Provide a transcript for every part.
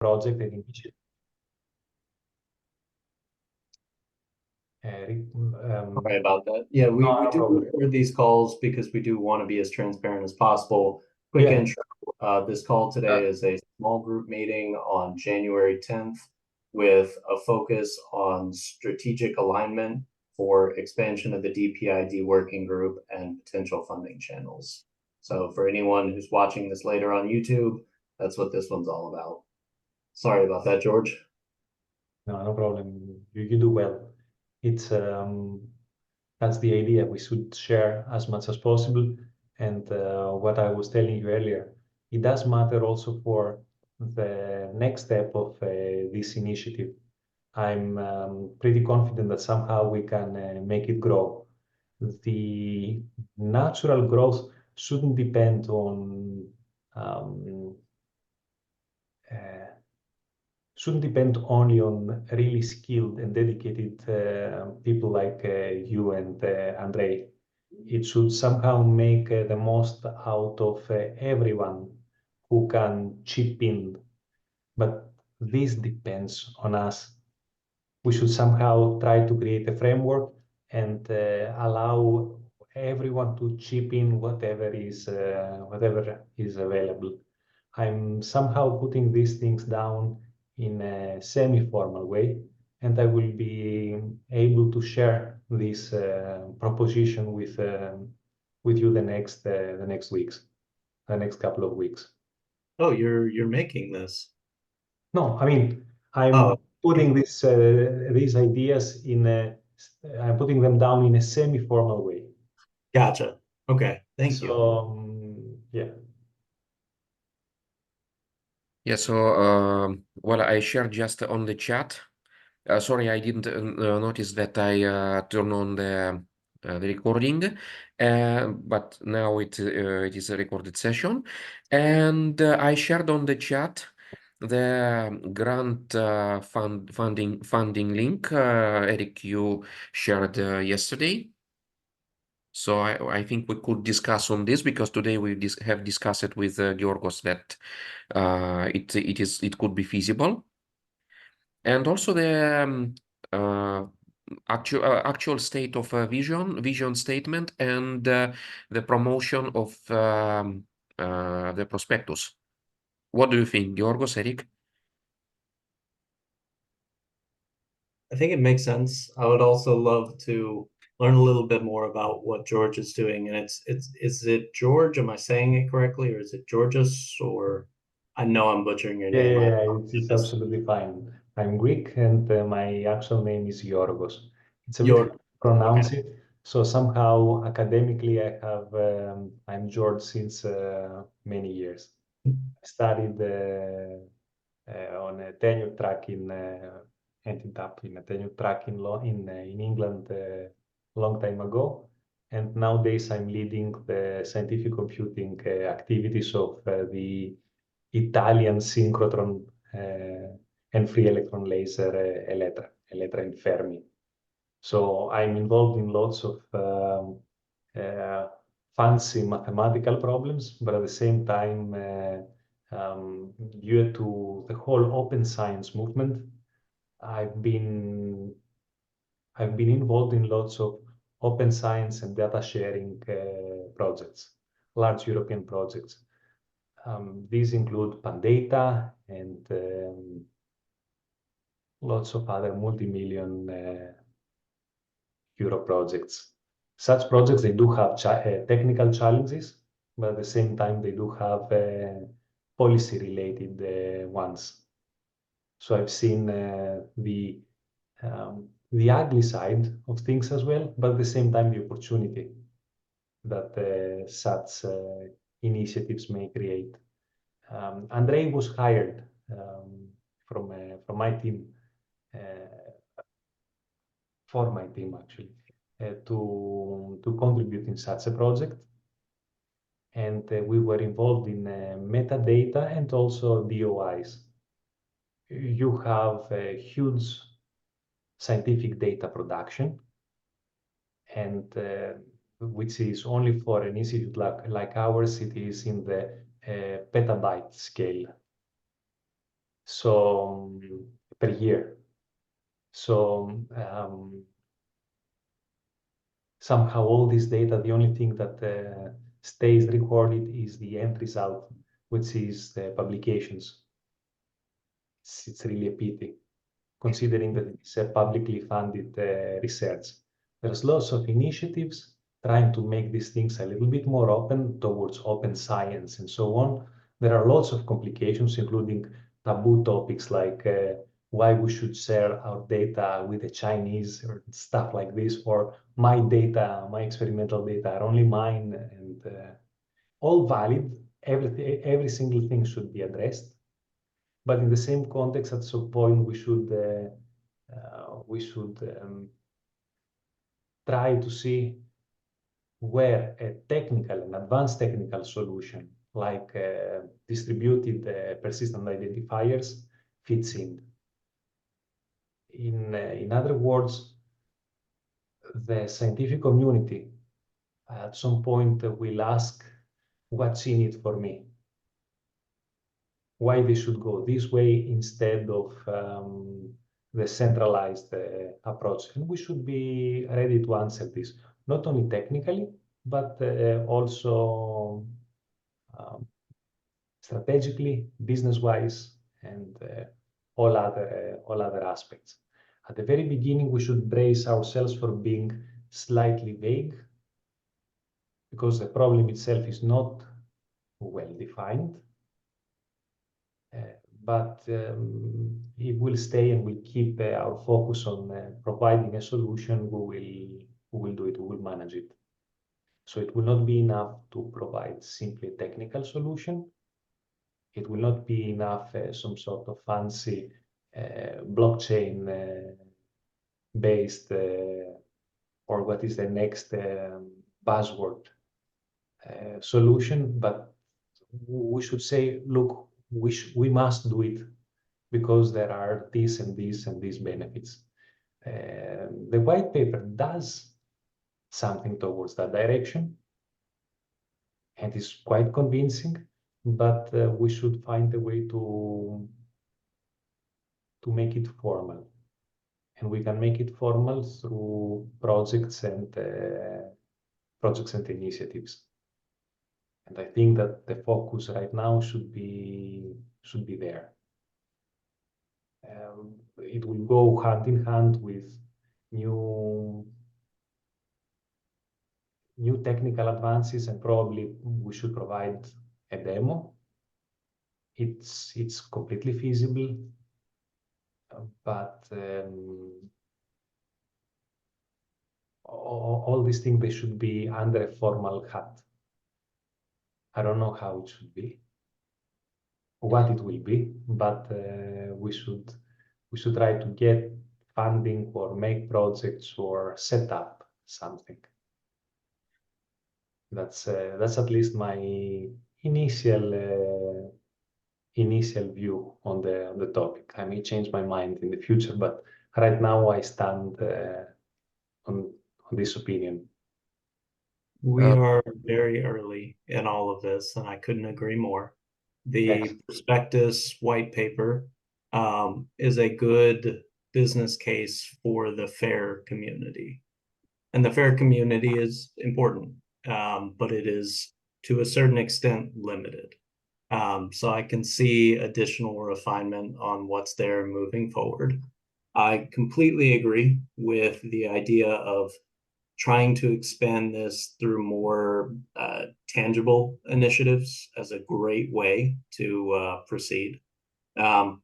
project and initiative. Erik, Sorry about that. Yeah, we no do problem. record these calls because we do want to be as transparent as possible. Quick Yeah, intro. This call today is a small group meeting on January 10th with a focus on strategic alignment for expansion of the DPID working group and potential funding channels. So for anyone who's watching this later on YouTube, that's what this one's all about. Sorry about that, George. no problem. You do well. It's that's the idea. We should share as much as possible. And what I was telling you earlier, it does matter also for the next step of this initiative. I'm pretty confident that somehow we can make it grow. The natural growth shouldn't depend on um, uh, shouldn't depend only on really skilled and dedicated people like you and Andrey. It should somehow make the most out of everyone who can chip in. But this depends on us. We should somehow try to create a framework and allow everyone to chip in whatever is available. I'm somehow putting these things down in a semi-formal way, and I will be able to share this proposition with you the next weeks, the next couple of weeks. Oh, you're making this. No, I mean, I'm Oh, putting these ideas I'm putting them down in a semi-formal way. gotcha. Okay, thank you. So yeah, Yeah, so well, I shared just on the chat. Sorry, I didn't notice that I turned on the recording, but now it is a recorded session, and I shared on the chat the grant funding link. Erik, you shared yesterday. So I think we could discuss on this because today we have discussed it with Georgos that it could be feasible, and also the actual state of vision statement, and the promotion of the prospectus. What do you think, Georgos, Erik? I think it makes sense. I would also love to learn a little bit more about what George is doing. And it's is it George? Am I saying it correctly, or is it Georgios? Or I know I'm butchering your name. I it's apologize. absolutely fine. I'm Greek, and my actual name is Georgos. It's a bit hard Your to okay. pronounce it, so somehow academically I'm George since many years. I studied on a tenure track ended up in a tenure track in law in England a long time ago. And nowadays I'm leading the scientific computing activities of the Italian synchrotron and free electron laser Elettra and Fermi. So I'm involved in lots of uh, fancy mathematical problems, but at the same time, due to the whole open science movement, I've been I've been involved in lots of open science and data sharing projects, large European projects. These include Pandata and lots of other multi-million euro projects. Such projects, they do have technical challenges, but at the same time, they do have policy-related ones. So I've seen the ugly side of things as well, but at the same time, the opportunity that such initiatives may create. Andrey was hired from my team, for my team actually, to contribute in such a project. And we were involved in metadata and also DOIs. You have a huge scientific data production, and which is only for an institute like ours, it is in the petabyte scale. so per year. So somehow all this data, the only thing that stays recorded is the end result, which is the publications. It's really a pity, considering that it's a publicly funded research. There's lots of initiatives trying to make these things a little bit more open towards open science and so on. There are lots of complications, including taboo topics like why we should share our data with the Chinese or stuff like this, or my data, my experimental data are only mine, and all valid. Every single thing should be addressed. But in the same context, at some point, we should try to see where a technical, an advanced technical solution like distributed persistent identifiers fits in. In other words, the scientific community at some point will ask, what's in it for me? Why they should go this way instead of the centralized approach. And we should be ready to answer this, not only technically, but also strategically, business-wise, and all other aspects. At the very beginning, we should brace ourselves for being slightly vague, because the problem itself is not well defined. But it will stay, and we'll keep our focus on providing a solution. We will do it, we will manage it. So it will not be enough to provide simply a technical solution. It will not be enough some sort of fancy blockchain based or what is the next buzzword solution, but we should say, look, we must do it because there are this and this and these benefits. The white paper does something towards that direction, and is quite convincing, but we should find a way to make it formal. And we can make it formal through projects and initiatives. And I think that the focus right now should be there. It will go hand in hand with new technical advances, and probably we should provide a demo. It's completely feasible, but all these things, they should be under a formal hat. I don't know how it should be, what it will be, but we should try to get funding or make projects or set up something. That's at least my initial view on the topic. I may change my mind in the future, but right now I stand on this opinion. We are very early in all of this, and I couldn't agree more. The Yes. prospectus white paper is a good business case for the FAIR community. And the FAIR community is important, but it is to a certain extent limited. So I can see additional refinement on what's there moving forward. I completely agree with the idea of trying to expand this through more tangible initiatives as a great way to proceed,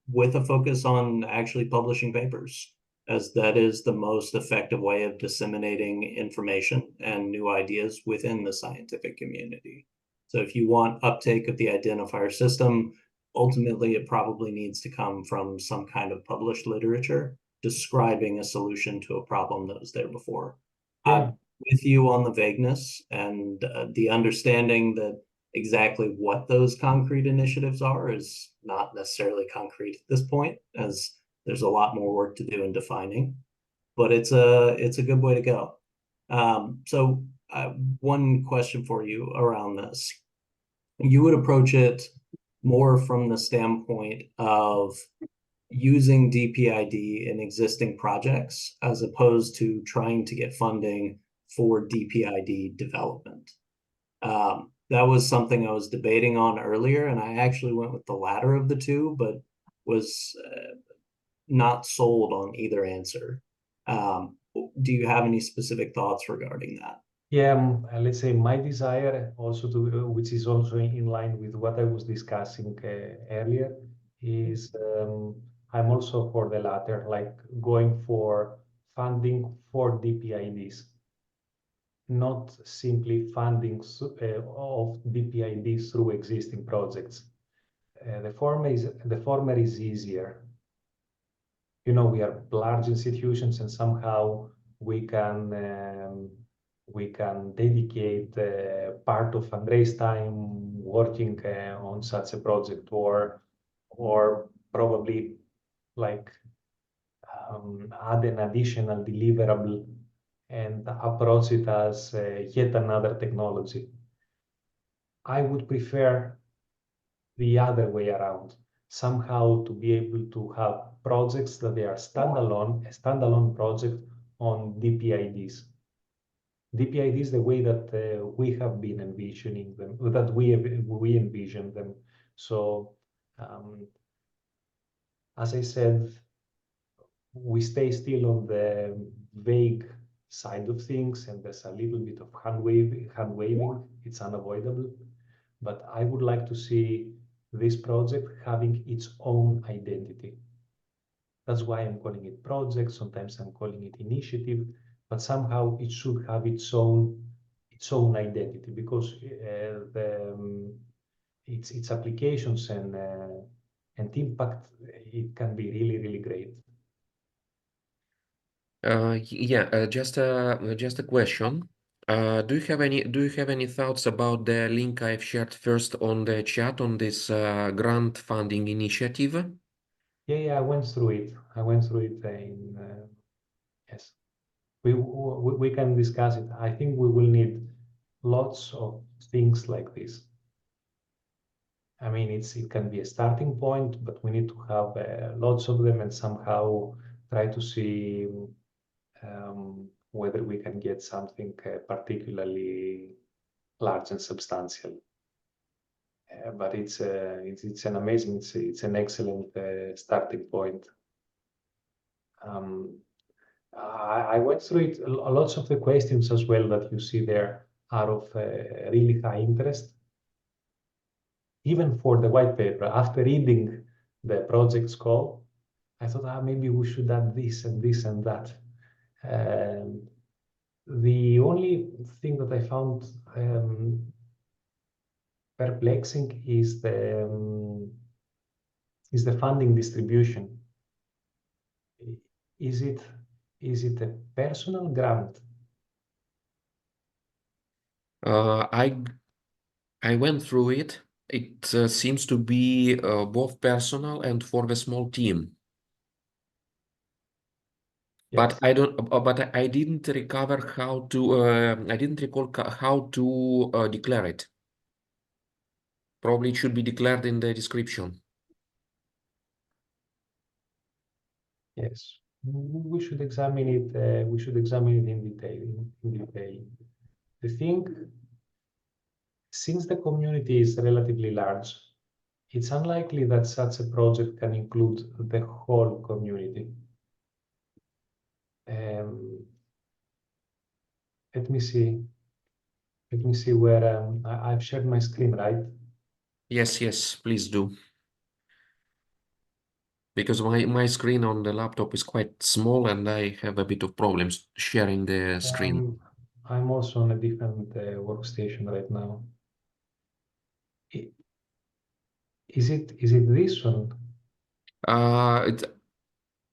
with a focus on actually publishing papers, as that is the most effective way of disseminating information and new ideas within the scientific community. So if you want uptake of the identifier system, ultimately it probably needs to come from some kind of published literature describing a solution to a problem that was there before. Yeah. I'm with you on the vagueness and the understanding that exactly what those concrete initiatives are is not necessarily concrete at this point, as there's a lot more work to do in defining, but it's a good way to go. So one question for you around this. You would approach it more from the standpoint of using DPID in existing projects as opposed to trying to get funding for DPID development. That was something I was debating on earlier, and I actually went with the latter of the two, but was not sold on either answer. Do you have any specific thoughts regarding that? Yeah, let's say my desire also to, which is also in line with what I was discussing earlier, is I'm also for the latter, like going for funding for DPIDs, not simply funding of DPIDs through existing projects. The former is easier. You know, we are large institutions, and somehow we can dedicate part of Andrey's time working on such a project, or probably like add an additional deliverable and approach it as yet another technology. I would prefer the other way around, somehow to be able to have projects that they are standalone, a standalone project on DPIDs. DPIDs the way that we have been envisioning them, that we envision them. So, as I said, we stay still on the vague side of things, and there's a little bit of hand waving. It's unavoidable, but I would like to see this project having its own identity. That's why I'm calling it project. Sometimes I'm calling it initiative, but somehow it should have its own identity, because its applications and impact, it can be really great. Just a question. Do you have any thoughts about the link I've shared first on the chat on this grant funding initiative? Yeah, I went through it. Yes. We can discuss it. I think we will need lots of things like this. I mean, it can be a starting point, but we need to have lots of them, and somehow try to see whether we can get something particularly large and substantial. But it's an amazing, it's an excellent starting point. I went through it. Lots of the questions as well that you see there are of really high interest. Even for the white paper, after reading the project scope, I thought, maybe we should add this and this and that. The only thing that I found perplexing is the funding distribution. Is it a personal grant? I went through it. It seems to be both personal and for the small team. But Yes. I don't. But I didn't recover how to. I didn't recall how to declare it. Probably it should be declared in the description. Yes, we should examine it. We should examine it in detail. The thing, since the community is relatively large, it's unlikely that such a project can include the whole community. Let me see. Let me see where I've shared my screen, right? Yes, please do. Because my screen on the laptop is quite small and I have a bit of problems sharing the screen. I'm also on a different workstation right now. Is it this one?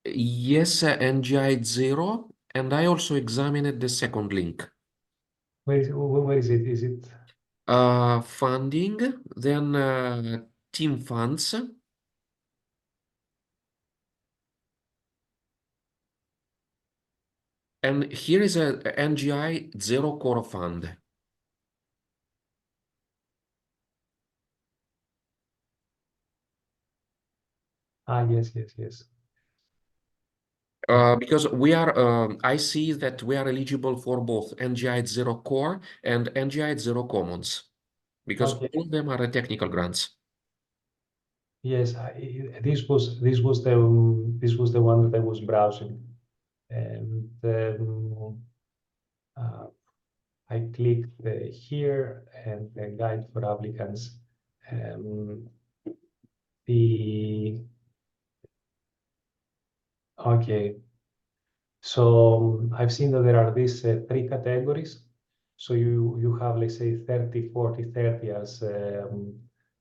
Yes, NGI 0, and I also examined the second link. Where is it? Is it? Funding, then team funds. And here is a NGI 0 core fund. Yes, yes, yes. Because I see that we are eligible for both NGI 0 core and NGI 0 commons, because Okay. all of them are technical grants. Yes, this was the one that I was browsing, and I clicked here and the guide for applicants. The Okay, so I've seen that there are these three categories. So you have, let's say, 30, 40, 30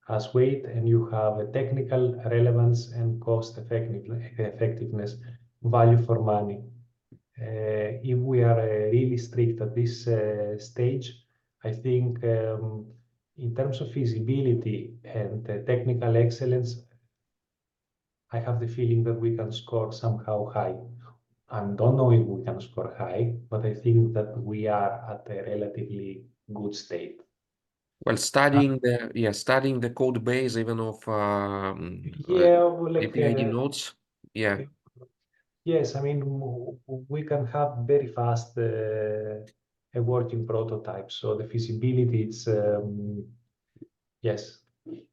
as weight, and you have a technical relevance and cost effectiveness, value for money. If we are really strict at this stage, I think in terms of feasibility and technical excellence, I have the feeling that we can score somehow high. I don't know if we can score high, but I think that we are at a relatively good state. Well, studying the code base even of Yeah, like APID nodes, yeah. yes, I mean we can have very fast a working prototype. So the feasibility, it's yes.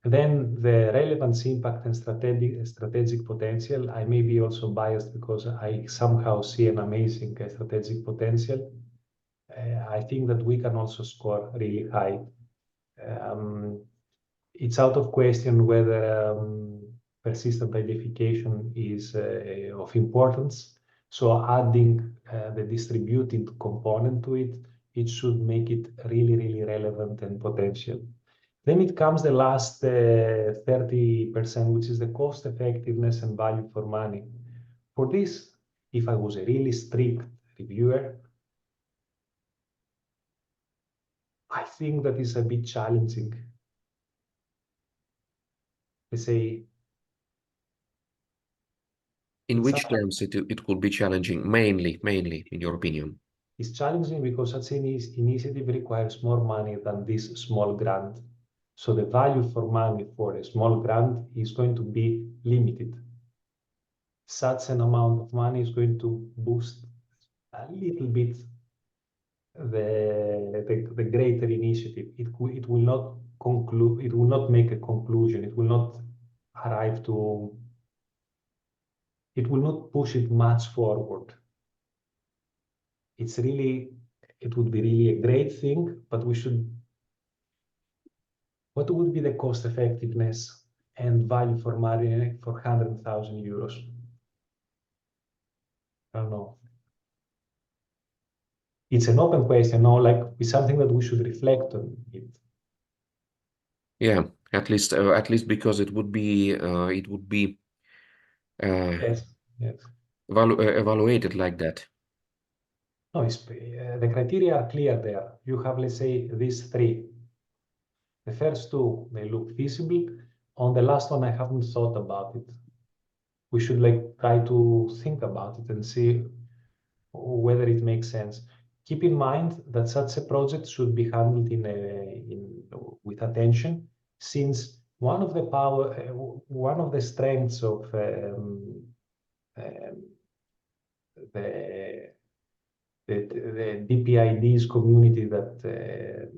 And then the relevance, impact, and strategic potential. I may be also biased because I somehow see an amazing strategic potential. I think that we can also score really high. Um, it's out of question whether persistent identification is of importance. So adding the distributed component to it, it should make it really, really relevant and potential. Then it comes the last 30%, which is the cost effectiveness and value for money. For this, if I was a really strict reviewer, I think that is a bit challenging. Let's say, In it's, which terms it could be challenging, mainly, in your opinion? it's challenging because such an initiative requires more money than this small grant. So the value for money for a small grant is going to be limited. Such an amount of money is going to boost a little bit the greater initiative. It will not conclude, it will not make a conclusion, it will not arrive to, it will not push it much forward. It's really, it would be really a great thing, but we should, what would be the cost effectiveness and value for money for 100,000 euros? I don't know. It's an open question, no? Like it's something that we should reflect on it. Yeah, at least because it would be Yes, yes. evaluated like that. No, the criteria are clear there. You have, let's say, these three. The first two, they look feasible. On the last one, I haven't thought about it. We should like try to think about it and see whether it makes sense. Keep in mind that such a project should be handled with attention, since one of the strengths of um, the the DPIDs community that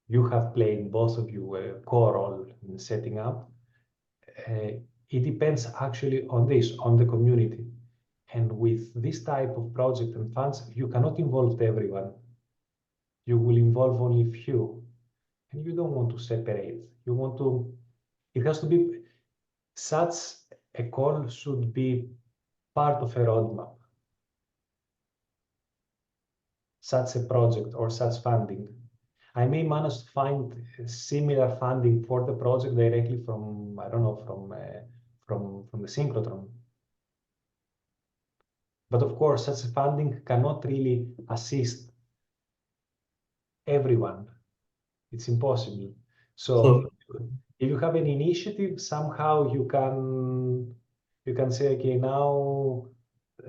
you have played, both of you, a core role in setting up. It depends actually on the community. And with this type of project and funds, you cannot involve everyone. You will involve only few. And you don't want to separate. It has to be, such a call should be part of a roadmap. Such a project or such funding. I may manage to find similar funding for the project directly from, I don't know, from the synchrotron. But of course, such funding cannot really assist everyone. It's impossible. So if you have an initiative, somehow you can say, okay, now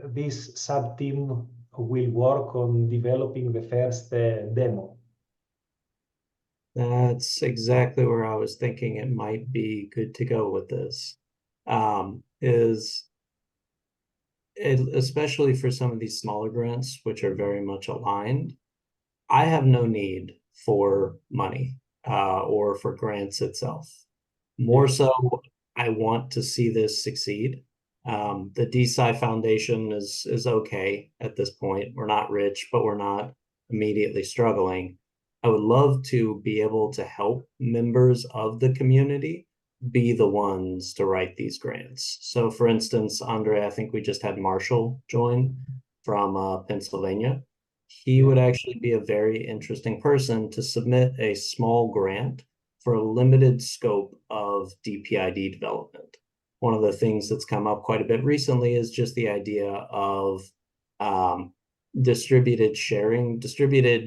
this sub team will work on developing the first demo. That's exactly where I was thinking it might be good to go with this. is especially for some of these smaller grants, which are very much aligned, I have no need for money or for grants itself. More so, I want to see this succeed. The DSci Foundation is okay at this point. We're not rich, but we're not immediately struggling. I would love to be able to help members of the community be the ones to write these grants. So, for instance, Andrey, I think we just had Marshall join from Pennsylvania. He would actually be a very interesting person to submit a small grant for a limited scope of DPID development. One of the things that's come up quite a bit recently is just the idea of distributed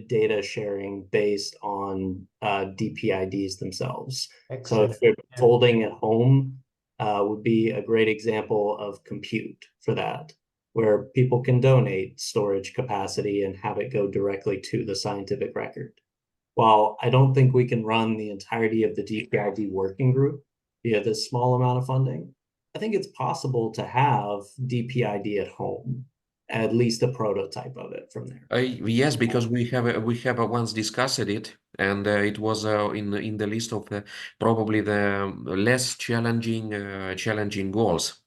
data sharing based on DPIDs themselves. Excellent. So if you're folding at home, would be a great example of compute for that, where people can donate storage capacity and have it go directly to the scientific record. While I don't think we can run the entirety of the DPID working group via this small amount of funding, I think it's possible to have DPID at home, at least a prototype of it from there. Yes, because we have once discussed it, and it was in the list of probably the less challenging goals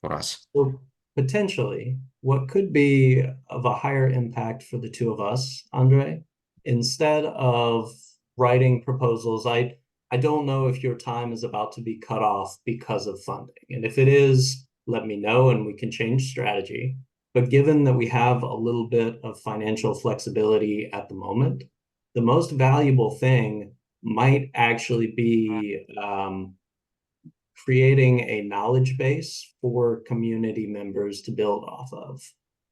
for us. So potentially, what could be of a higher impact for the two of us, Andrey, instead of writing proposals, I don't know if your time is about to be cut off because of funding. And if it is, let me know and we can change strategy. But given that we have a little bit of financial flexibility at the moment, the most valuable thing might actually be creating a knowledge base for community members to build off of.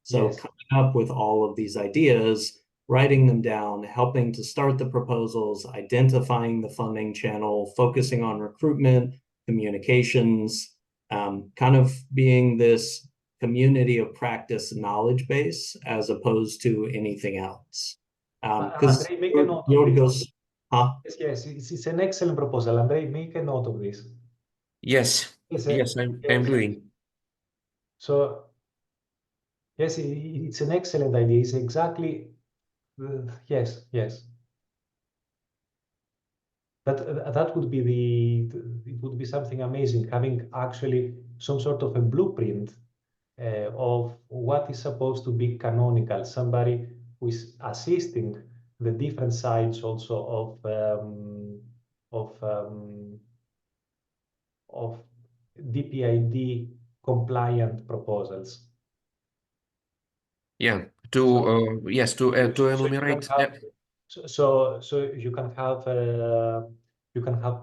So coming up with all of these ideas, writing them down, helping to start the proposals, identifying the funding channel, focusing on recruitment, communications, kind of being this community of practice knowledge base as opposed to anything else. Because Andrey, make a note of Georgios, this. Yes, it's an excellent proposal. Andrey, make a note of this. Yes, yes, I'm doing. So, yes, it's an excellent idea. It's exactly, yes. That would be it would be something amazing, having actually some sort of a blueprint of what is supposed to be canonical, somebody who is assisting the different sides also of um, of DPID compliant proposals. Yeah, to yes, to enumerate. So you can have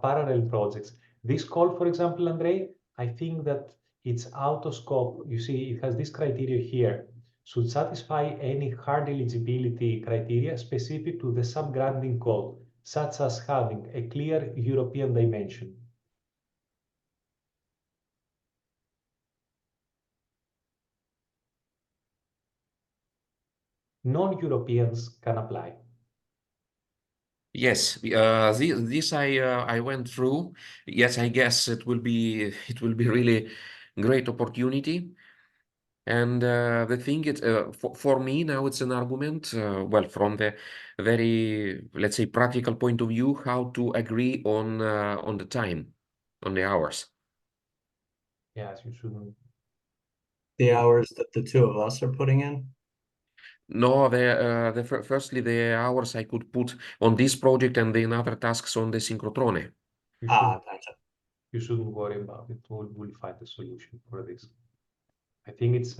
parallel projects. This call, for example, Andrei, I think that it's out of scope. You see, it has this criteria here. Should satisfy any hard eligibility criteria specific to the sub-granting call, such as having a clear European dimension. Non-Europeans can apply. Yes, this I went through. Yes, I guess it will be really great opportunity. And the thing is, for me now it's an argument. Well, from the very, let's say, practical point of view, how to agree on the time, on the hours. Yes, you shouldn't. the hours that the two of us are putting in. No, firstly the hours I could put on this project and then other tasks on the synchrotrone. Gotcha. You shouldn't worry about it. We'll find a solution for this. I think it's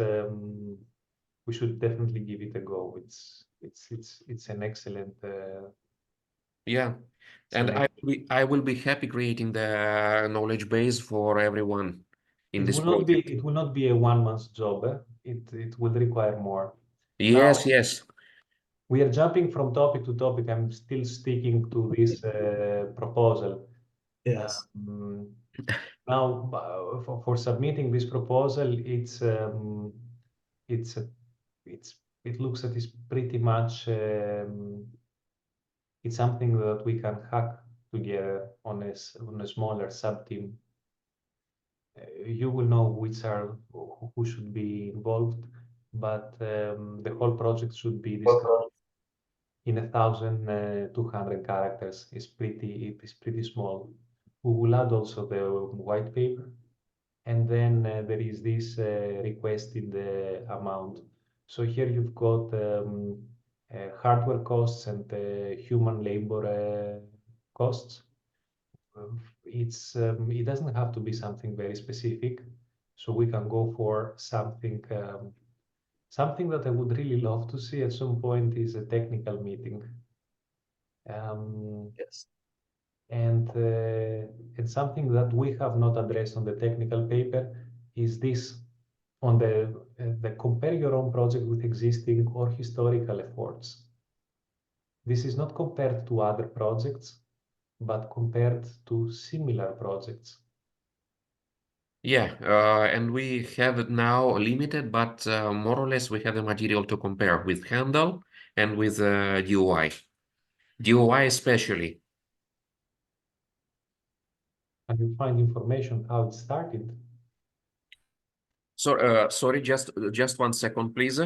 we should definitely give it a go. It's an excellent. Yeah, and I will be happy creating the knowledge base for everyone in this project. It will not be a 1 month job. It will require more. Yes, Now, yes. we are jumping from topic to topic. I'm still sticking to this proposal. Yes. Now, for submitting this proposal, it's it looks that it's pretty much it's something that we can hack together on a smaller sub team. you will know who should be involved, but the whole project should be described in 1,200 characters. It is pretty small. We will add also the white paper, and then there is this requested amount. So here you've got hardware costs and human labor costs. It doesn't have to be something very specific, so we can go for something that I would really love to see at some point is a technical meeting. Yes. And something that we have not addressed on the technical paper is this on the compare your own project with existing or historical efforts. This is not compared to other projects, but compared to similar projects. Yeah, and we have it now limited, but more or less we have the material to compare with Handle and with DOI. DOI especially. And you find information how it started. So, sorry, just 1 second, please.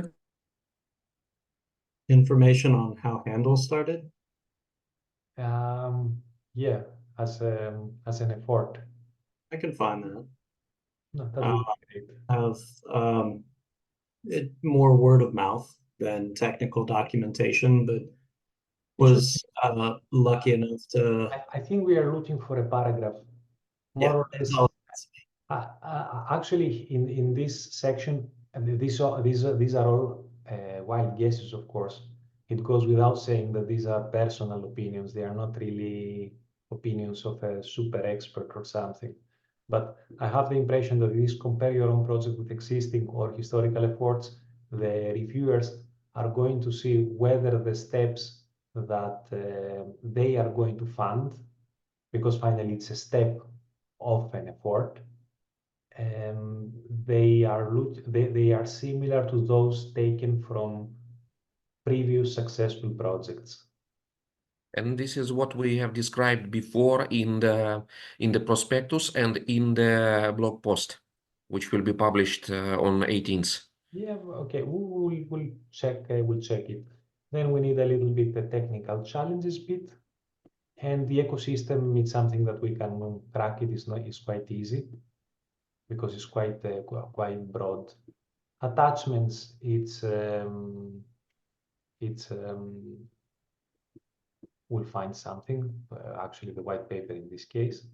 Information on how Handle started? Yeah, as an effort. I can find that. No, that would be great. Have it more word of mouth than technical documentation, but was lucky enough to. I think we are looking for a paragraph, more Yeah, or less. Actually, in this section, and these are all wild guesses, of course. It goes without saying that these are personal opinions. They are not really opinions of a super expert or something. But I have the impression that this compare your own project with existing or historical efforts, the reviewers are going to see whether the steps that they are going to fund, because finally it's a step of an effort, they are similar to those taken from previous successful projects. And this is what we have described before in the prospectus and in the blog post, which will be published on 18th. Yeah, okay, we'll check it. Then we need a little bit the technical challenges bit, and the ecosystem is something that we can track. It's quite easy because it's quite broad. Attachments, we'll find something, actually the white paper in this case,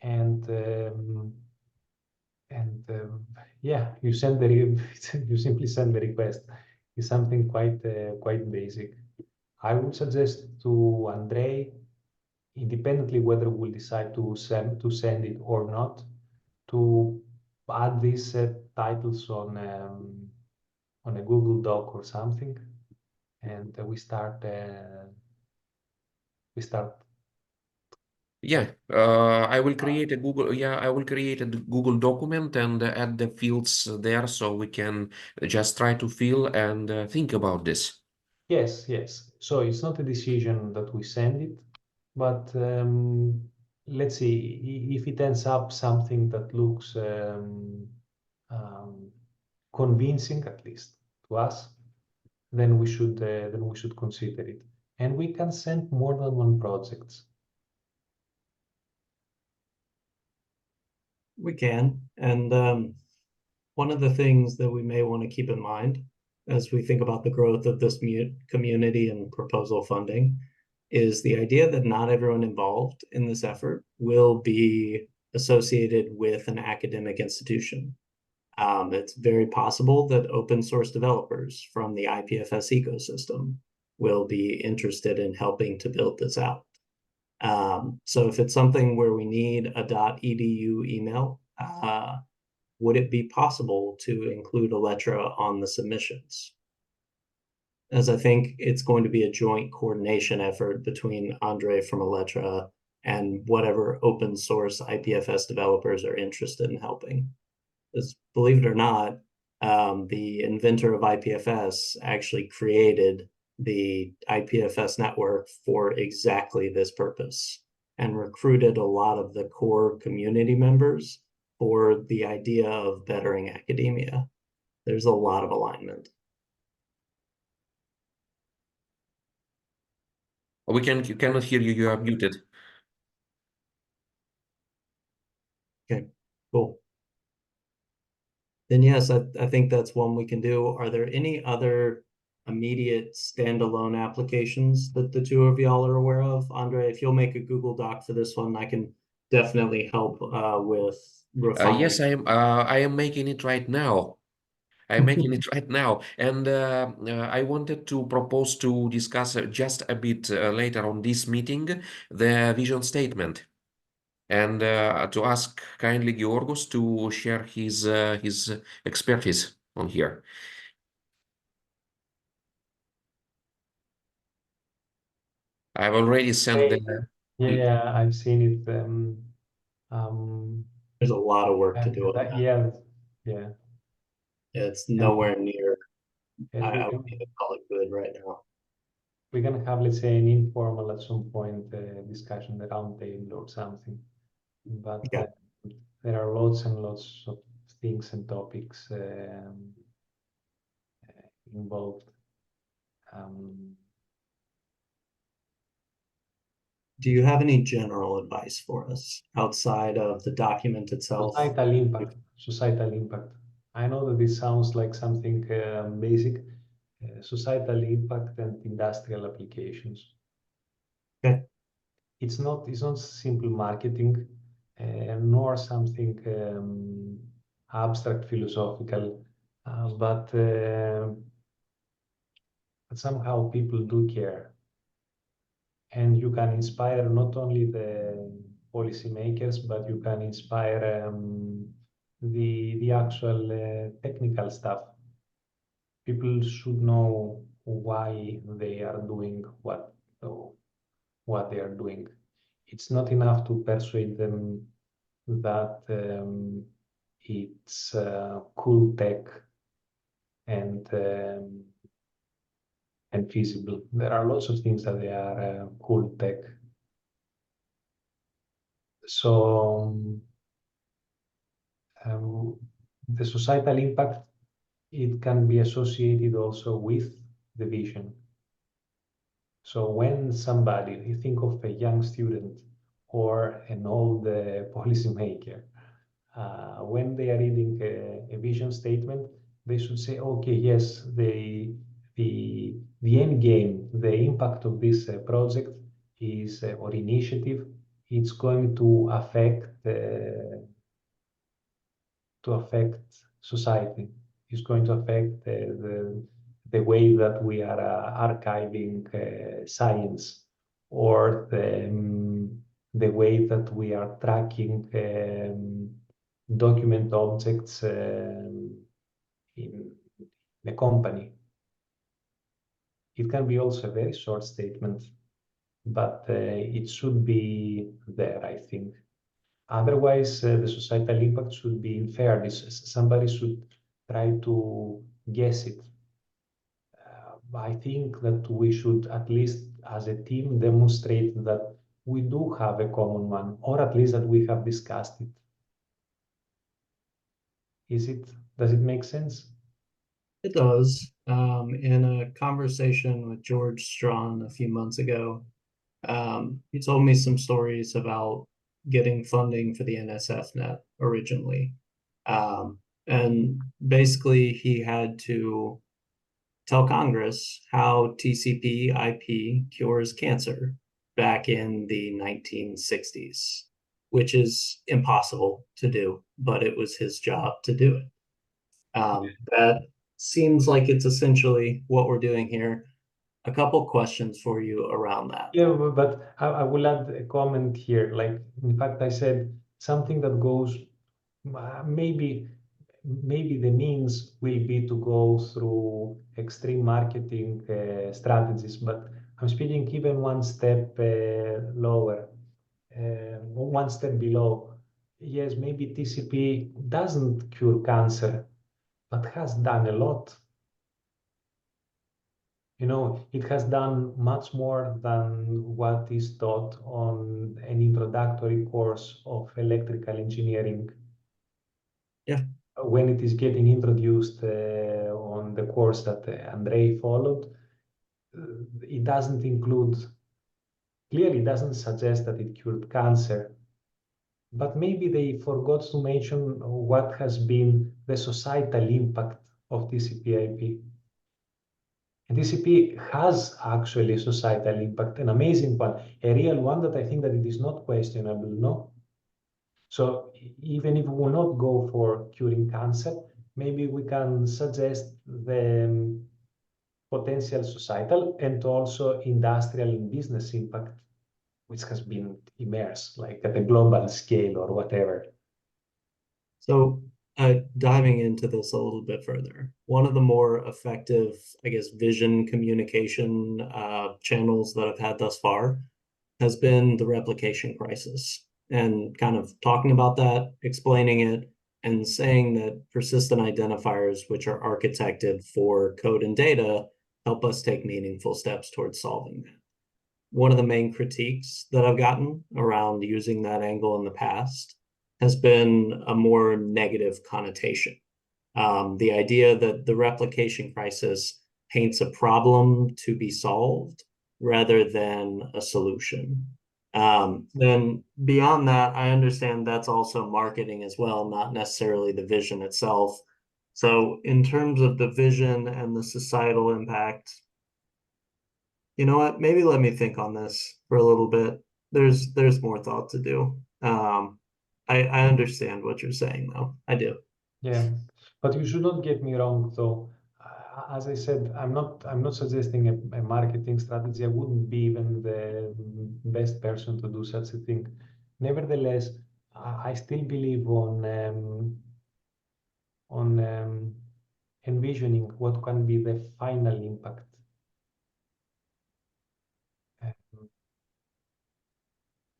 and yeah, you simply send the request. It's something quite basic. I would suggest to Andrey, independently whether we'll decide to send it or not, to add these titles on a Google Doc or something, and we start. Yeah, I will create a Google. Yeah, I will create a Google document and add the fields there so we can just try to fill and think about this. Yes, yes. So it's not a decision that we send it, but let's see if it ends up something that looks um, convincing, at least to us, then we should consider it. And we can send more than one project. We can. And one of the things that we may want to keep in mind as we think about the growth of this community and proposal funding is the idea that not everyone involved in this effort will be associated with an academic institution. It's very possible that open source developers from the IPFS ecosystem will be interested in helping to build this out. So if it's something where we need a .edu email, would it be possible to include Elettra on the submissions? As I think it's going to be a joint coordination effort between Andrey from Elettra and whatever open source IPFS developers are interested in helping. Because believe it or not, the inventor of IPFS actually created the IPFS network for exactly this purpose and recruited a lot of the core community members for the idea of bettering academia. There's a lot of alignment. We cannot hear you. You are muted. Okay, cool. Then yes, I think that's one we can do. Are there any other immediate standalone applications that the two of y'all are aware of? Andrey, if you'll make a Google Doc for this one, I can definitely help with refining. Yes, I am making it right now. I'm making it right now, and I wanted to propose to discuss just a bit later on this meeting the vision statement, and to ask kindly Georgos to share his expertise on here. I've already sent the. Yeah, I've seen it. There's a lot of work to and do on that. yeah, yeah. It's nowhere near, Yes, I wouldn't even call it good right now. we can have, let's say, an informal at some point discussion, the round table or something. But Yeah. there are lots and lots of things and topics involved. Do you have any general advice for us outside of the document itself? Societal impact. I know that this sounds like something basic. Societal impact and industrial applications. Okay. It's not simple marketing, nor something abstract philosophical, but somehow people do care, and you can inspire not only the policymakers, but you can inspire the actual technical staff. People should know why they are doing what they are doing. It's not enough to persuade them that it's cool tech and feasible. There are lots of things that they are cool tech. So the societal impact, it can be associated also with the vision. So when somebody, you think of a young student or an old policymaker, when they are reading a vision statement, they should say, okay, yes, the end game, the impact of this project is or initiative, it's going to affect society. It's going to affect the way that we are archiving science, or the way that we are tracking document objects in the company. It can be also a very short statement, but it should be there, I think. Otherwise, the societal impact should be inferred. Somebody should try to guess it. I think that we should, at least as a team, demonstrate that we do have a common one, or at least that we have discussed it. Does it make sense? It does. In a conversation with George Strawn a few months ago, he told me some stories about getting funding for the NSF-net originally. And basically, he had to tell Congress how TCP IP cures cancer back in the 1960s, which is impossible to do, but it was his job to do it. That seems like it's essentially what we're doing here. A couple questions for you around that. Yeah, but I will add a comment here. Like, in fact, I said something that goes, maybe the means will be to go through extreme marketing strategies, but I'm speaking even one step lower, one step below. Yes, maybe TCP doesn't cure cancer, but has done a lot. It has done much more than what is taught on an introductory course of electrical engineering. Yeah. When it is getting introduced on the course that Andrey followed, it doesn't include, clearly doesn't suggest that it cured cancer, but maybe they forgot to mention what has been the societal impact of TCP/IP. And TCP has actually a societal impact, an amazing one, a real one that I think that it is not questionable, no? So even if we will not go for curing cancer, maybe we can suggest the potential societal and also industrial and business impact, which has been immersed, like at a global scale or whatever. So, diving into this a little bit further, one of the more effective, I guess, vision communication channels that I've had thus far has been the replication crisis, and kind of talking about that, explaining it, and saying that persistent identifiers, which are architected for code and data, help us take meaningful steps towards solving that. One of the main critiques that I've gotten around using that angle in the past has been a more negative connotation. The idea that the replication crisis paints a problem to be solved rather than a solution. Then beyond that, I understand that's also marketing as well, not necessarily the vision itself. So in terms of the vision and the societal impact, you know what? Maybe let me think on this for a little bit. There's more thought to do. I understand what you're saying though. I do. Yeah, but you should not get me wrong, though. As I said, I'm not suggesting a marketing strategy. I wouldn't be even the best person to do such a thing. Nevertheless, I still believe on envisioning what can be the final impact.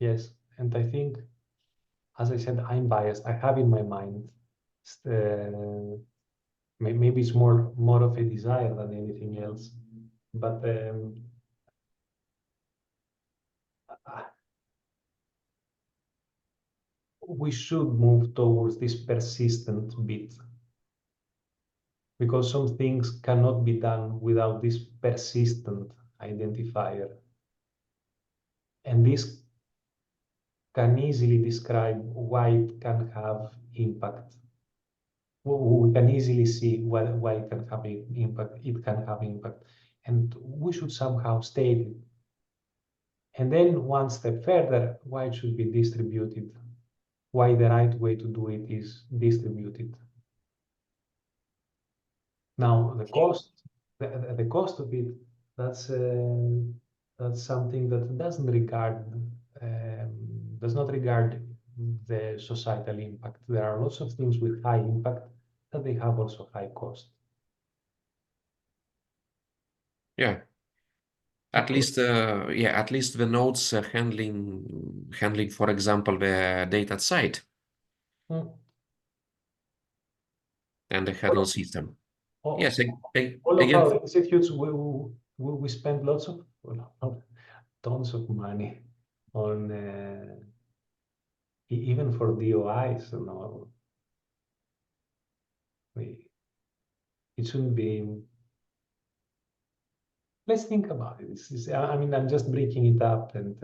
Yes, and I think, as I said, I'm biased. I have in my mind, maybe it's more of a desire than anything else, but we should move towards this persistent bit, because some things cannot be done without this persistent identifier. And this can easily describe why it can have impact. We can easily see why it can have impact. It can have impact, and we should somehow state it. And then one step further, why it should be distributed, why the right way to do it is distributed. Now the cost, the cost of it, that's something that does not regard the societal impact. There are lots of things with high impact that they have also high cost. Yeah. At least, at least the nodes handling, for example, the data site Hmm. and the handle system. All, Yes, all of again, our institutes, we spend lots of, tons of money on even for DOIs. You know, it shouldn't be. Let's think about it. I mean, I'm just breaking it up, and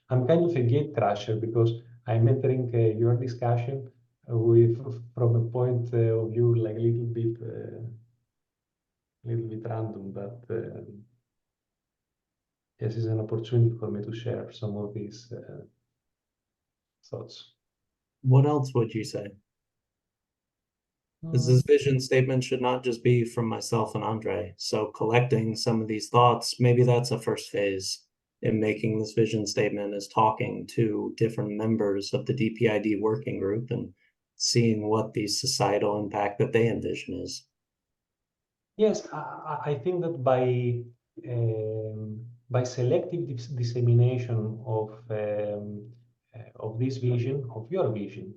I'm kind of a gate crusher because I'm entering your discussion with from a point of view like a little bit random, but yes, it's an opportunity for me to share some of these thoughts. What else would you say? Because this vision statement should not just be from myself and Andrey. So collecting some of these thoughts, maybe that's a first phase in making this vision statement, is talking to different members of the DPID working group and seeing what the societal impact that they envision is. Yes, I think that by selective dissemination of this vision, of your vision,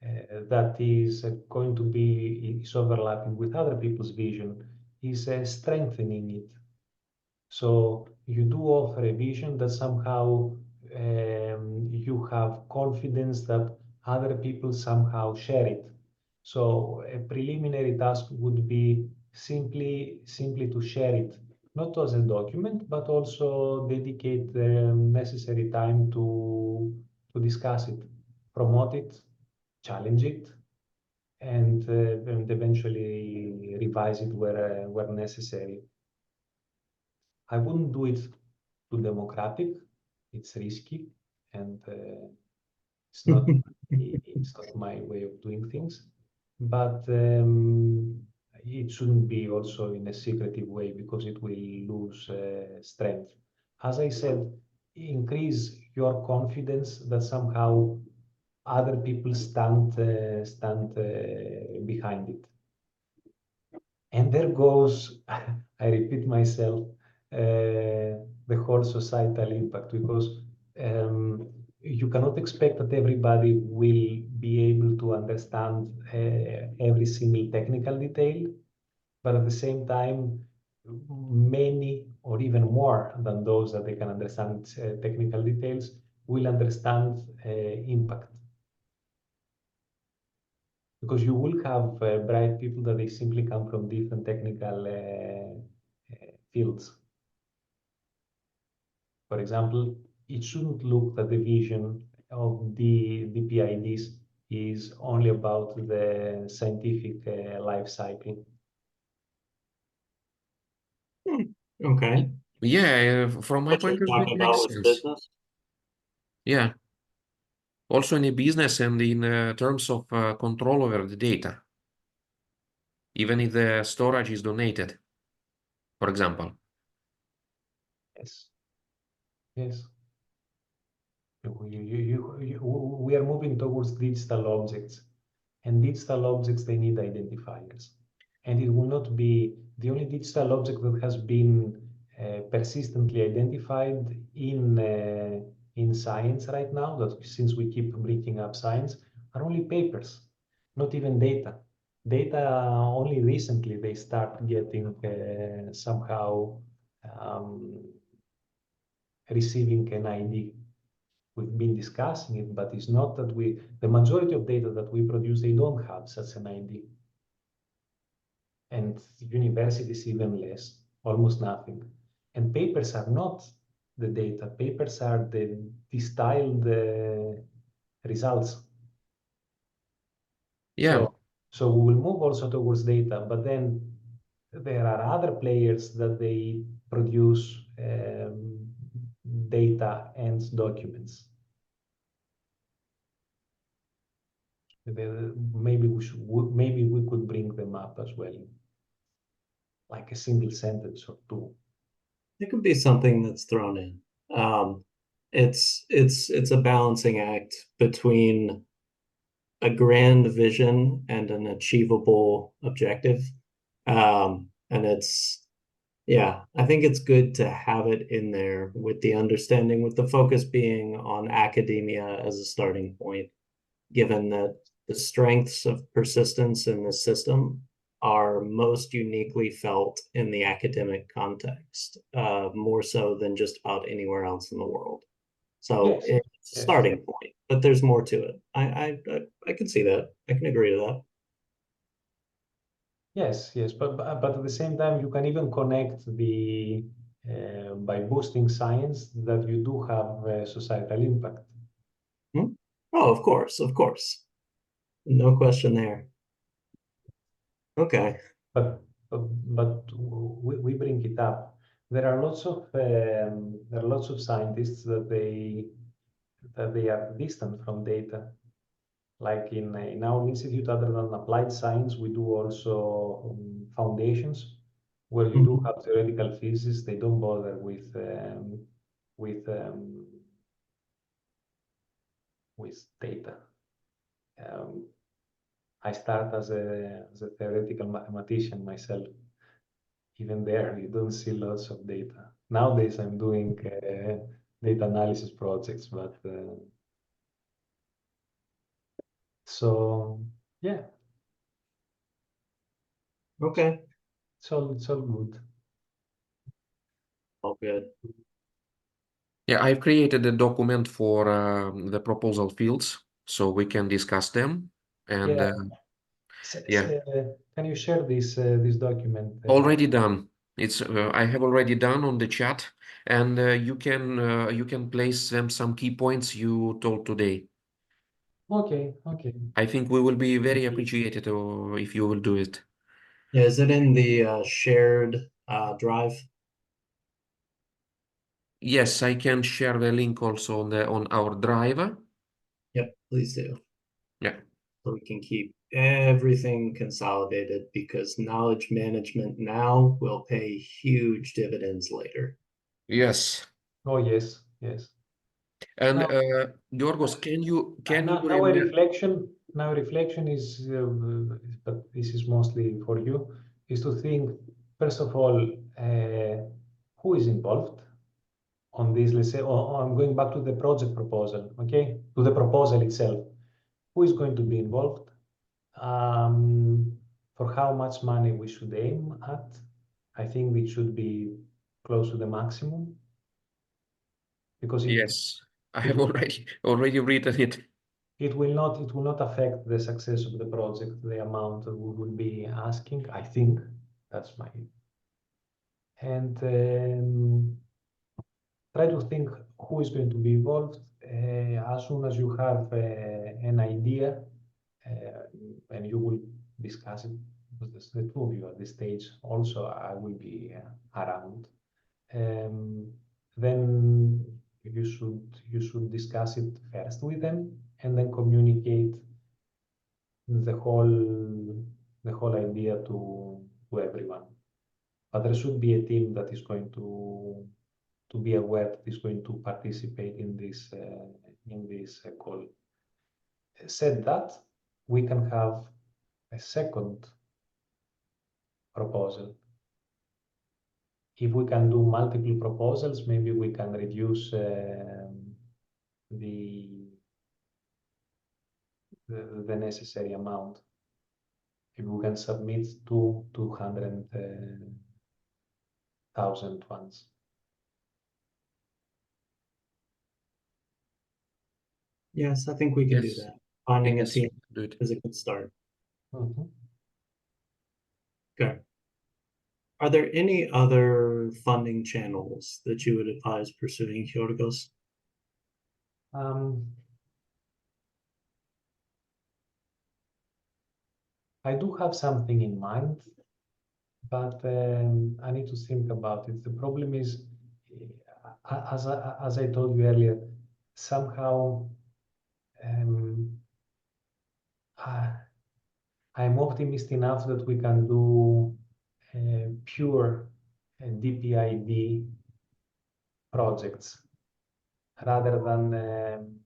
that is going to be is overlapping with other people's vision, is strengthening it. So you do offer a vision that somehow you have confidence that other people somehow share it. So a preliminary task would be simply to share it, not as a document, but also dedicate the necessary time to discuss it, promote it, challenge it, and eventually revise it where necessary. I wouldn't do it too democratic. It's risky, and it's not it's not my way of doing things. But it shouldn't be also in a secretive way because it will lose strength. As I said, increase your confidence that somehow other people stand behind it. And there goes, I repeat myself, the whole societal impact, because you cannot expect that everybody will be able to understand every single technical detail, but at the same time, many or even more than those that they can understand technical details will understand impact. Because you will have bright people that they simply come from different technical fields. For example, it shouldn't look that the vision of the PIDs is only about the scientific life cycle. Okay. Yeah, from my What point you're of view, talking it about makes with sense. business? Yeah, also in a business and in terms of control over the data, even if the storage is donated, for example. Yes. Yes. We are moving towards digital objects, and digital objects, they need identifiers. And it will not be the only digital object that has been persistently identified in science right now, that since we keep bringing up science, are only papers, not even data. Data only recently they start getting somehow receiving an ID. We've been discussing it, but it's not that the majority of data that we produce, they don't have such an ID. And universities even less, almost nothing. And papers are not the data. Papers are the distilled results. Yeah, So we will move also towards data, but then there are other players that they produce data and documents. Maybe we could bring them up as well, like a single sentence or two. It could be something that's thrown in. It's a balancing act between a grand vision and an achievable objective. And yeah, I think it's good to have it in there with the understanding, with the focus being on academia as a starting point, given that the strengths of persistence in the system are most uniquely felt in the academic context, more so than just about anywhere else in the world. So Yes, it's a yes, starting point, but there's more to it. I can see that. I can agree to that. yes. But at the same time, you can even connect the by boosting science that you do have societal impact. Hmm? Oh, of course, of course. No question there. Okay. But we bring it up. There are lots of scientists that they are distant from data. Like in our institute, other than applied science, we do also foundations where you do have theoretical physics. They don't bother with um, with data. I start as a theoretical mathematician myself. Even there, you don't see lots of data. Nowadays, I'm doing data analysis projects, but so yeah, Okay. it's all good. All good. yeah, I've created a document for the proposal fields so we can discuss them. And Yeah, Yeah, Can you share this document? already done. It's I have already done on the chat, and you can place them some key points you told today. Okay, okay. I think we will be very appreciated if you will do it. Yeah, is it in the shared drive? Yes, I can share the link also on our drive. Yep, please do. Yeah. So we can keep everything consolidated, because knowledge management now will pay huge dividends later. Yes. Oh yes, yes. And Now, Georgos, can you now a remember? reflection. Now reflection is, but this is mostly for you, is to think first of all, who is involved on this. Let's say, I'm going back to the project proposal. Okay, to the proposal itself. Who is going to be involved? For how much money we should aim at? I think we should be close to the maximum, because Yes, I it have already written it. it will not affect the success of the project, the amount that we will be asking. I think that's my. And try to think who is going to be involved. As soon as you have an idea, and you will discuss it, because the two of you at this stage, also I will be around. Then you should discuss it first with them, and then communicate the whole idea to everyone. But there should be a team that is going to be aware, that is going to participate in this call. Said that, we can have a second proposal. If we can do multiple proposals, maybe we can reduce the necessary amount. If we can submit 200,000 ones. Yes, I think we can do Yes, that. Finding a yes, we team can do it. is a good start. Mhm. Okay. Are there any other funding channels that you would advise pursuing, Georgos? I do have something in mind, but I need to think about it. The problem is, as I told you earlier, somehow I'm optimistic enough that we can do pure DPID projects rather than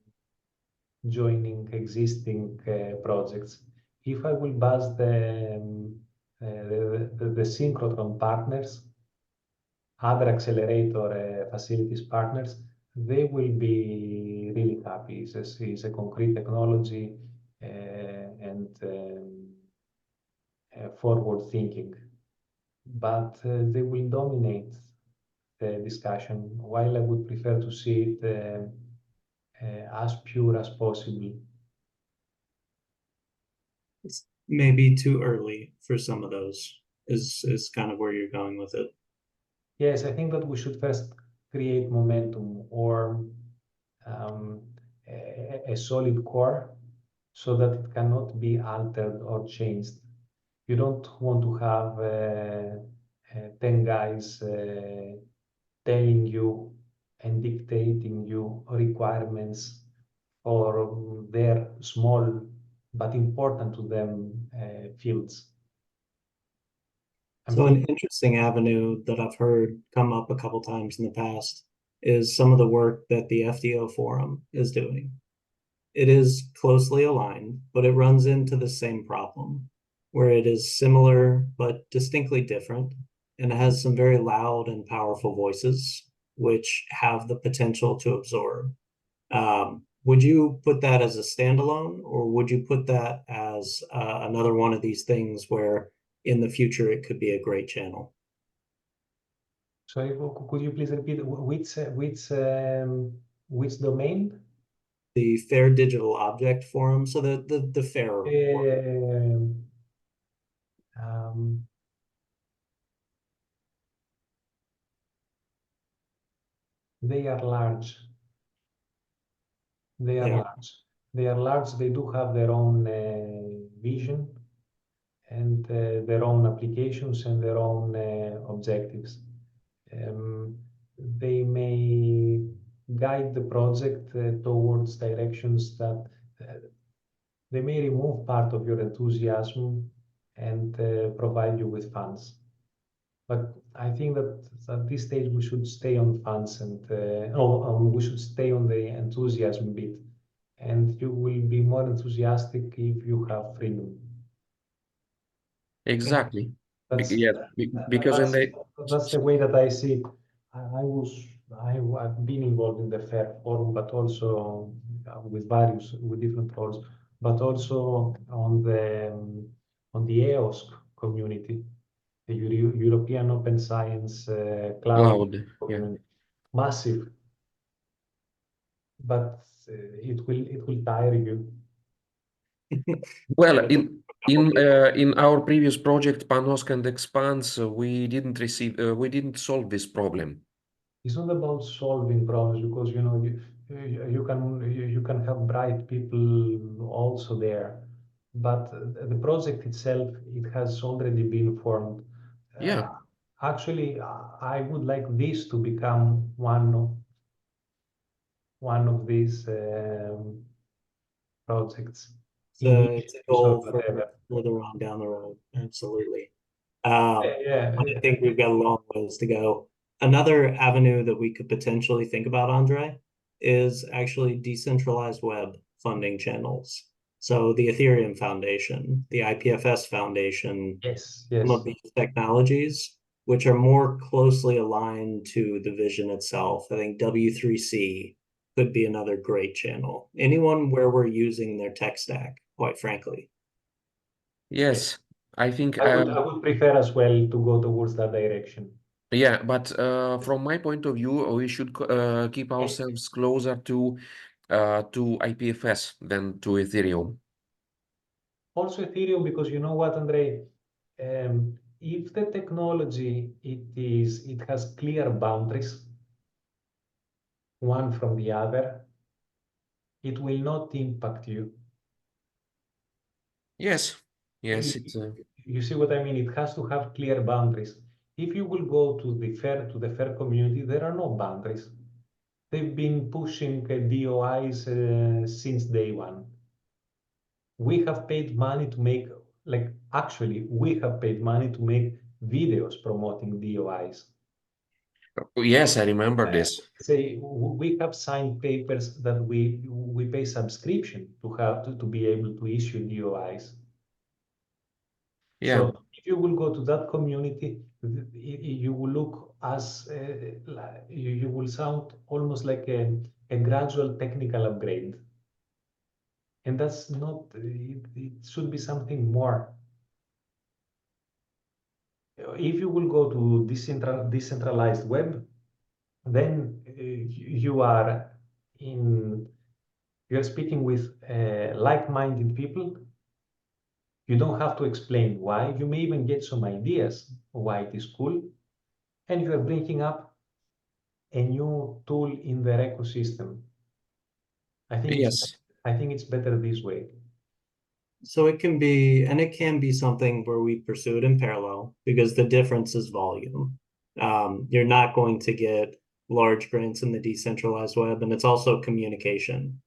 joining existing projects. If I will buzz the synchrotron partners, other accelerator facilities partners, they will be really happy. It's a concrete technology and forward thinking, but they will dominate the discussion, while I would prefer to see it as pure as possible. It's maybe too early for some of those, is kind of where you're going with it. Yes, I think that we should first create momentum, or a solid core, so that it cannot be altered or changed. You don't want to have 10 guys telling you and dictating you requirements for their small but important to them fields. So an interesting avenue that I've heard come up a couple times in the past is some of the work that the FDO Forum is doing. It is closely aligned, but it runs into the same problem, where it is similar but distinctly different, and it has some very loud and powerful voices, which have the potential to absorb. Would you put that as a standalone, or would you put that as another one of these things where in the future it could be a great channel? Sorry, could you please repeat which domain? The Fair Digital Object Forum, so the fair world. They are large. They are large. They are large. They do have their own vision and their own applications and their own objectives. They may guide the project towards directions that they may remove part of your enthusiasm and provide you with funds. But I think that at this stage we should stay on funds and we should stay on the enthusiasm bit. And you will be more enthusiastic if you have freedom. Exactly. That's Because in the that's the way that I see it. I've been involved in the FAIR forum, but also with different roles, but also on the EOSC community, the European Open Science Cloud yeah. community. Massive, but it will tire you. Well, in our previous project, Panos and Expanse, we didn't solve this problem. It's not about solving problems because you can have bright people also there, but the project itself, it has already been formed. Yeah. Actually, I would like this to become one of these projects. It's a goal for whatever. further on down the road. Absolutely. Yeah. I think we've got a long ways to go. Another avenue that we could potentially think about, Andrey, is actually decentralized web funding channels. So the Ethereum Foundation, the IPFS Foundation, Yes. some of these technologies, which are more closely aligned to the vision itself. I think W3C could be another great channel. Anyone where we're using their tech stack, quite frankly. Yes, I think I would prefer as well to go towards that direction. yeah, but from my point of view, we should keep ourselves closer to IPFS than to Ethereum. Also Ethereum, because you know what, Andrey? If the technology it has clear boundaries, one from the other, it will not impact you. Yes, yes, it's you see what I mean? It has to have clear boundaries. If you will go to the fair community, there are no boundaries. They've been pushing DOIs since day one. We have paid money to make, we have paid money to make videos promoting DOIs. yes, I remember this. Say we have signed papers that we pay subscription to have to be able to issue DOIs. Yeah. So if you will go to that community, you will look as you will sound almost like a gradual technical upgrade. And that's not, it should be something more. If you will go to decentralized web, then you're speaking with like-minded people. You don't have to explain why. You may even get some ideas why it is cool. And you are bringing up a new tool in their ecosystem. I think it's better this way. So it can be something where we pursue it in parallel because the difference is volume. You're not going to get large grants in the decentralized web, and it's also communication.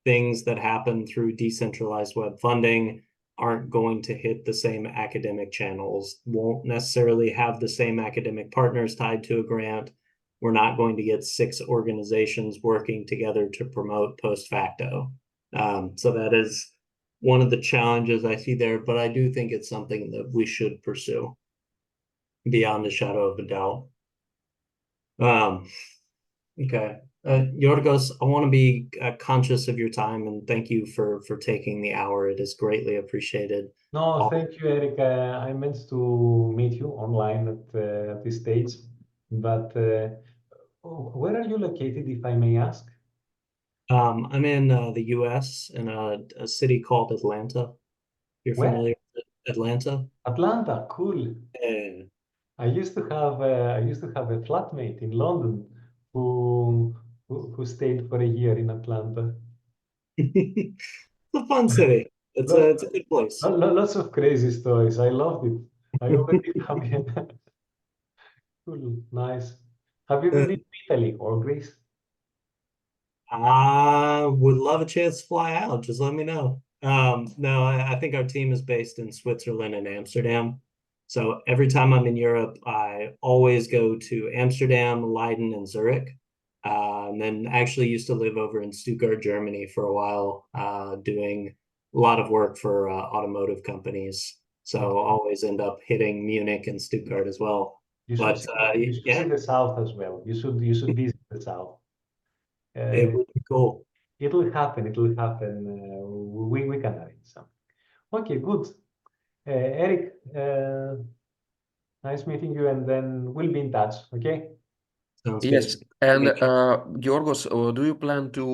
Things that happen through decentralized web funding aren't going to hit the same academic channels, won't necessarily have the same academic partners tied to a grant. We're not going to get 6 organizations working together to promote post facto. So that is one of the challenges I see there, but I do think it's something that we should pursue beyond a shadow of a doubt. Okay. Georgos, I want to be conscious of your time and thank you for taking the hour. It is greatly appreciated. No, thank you, Erik. I meant to meet you online at this stage, but where are you located, if I may ask? I'm in the U.S. in a city called Atlanta. You're Where? familiar with Atlanta. Atlanta, cool. Yeah. I used to have a flatmate in London who stayed for a year in Atlanta. It's a fun city. It's Lot, a good place. lots of crazy stories. I loved it. I already have. Cool, nice. Have you ever been to Italy or Greece? I would love a chance to fly out. Just let me know. No, I think our team is based in Switzerland and Amsterdam. So every time I'm in Europe, I always go to Amsterdam, Leiden, and Zurich. And then actually used to live over in Stuttgart, Germany for a while, doing a lot of work for automotive companies. So always end up hitting Munich and Stuttgart as well. But You should see yeah, the south as well. You should visit the south. it Uh, would be cool. it'll happen. It'll happen. We can arrange something. Okay, good. Eric, nice meeting you, and then we'll be in touch. Okay. Sounds Yes, good. and Georgos, do you plan to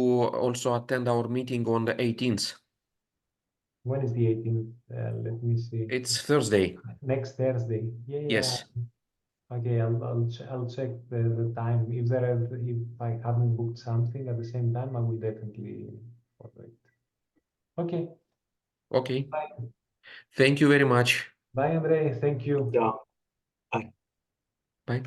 also attend our meeting on the 18th? When is the 18th? Let me see. It's Thursday. Next Thursday. Yeah, yeah. Yes. Okay, I'll check the time. If I haven't booked something at the same time, I will definitely follow it. Okay. Okay. Bye. Thank you very much. Bye, Andrey. Thank you. Yeah. Bye. Bye.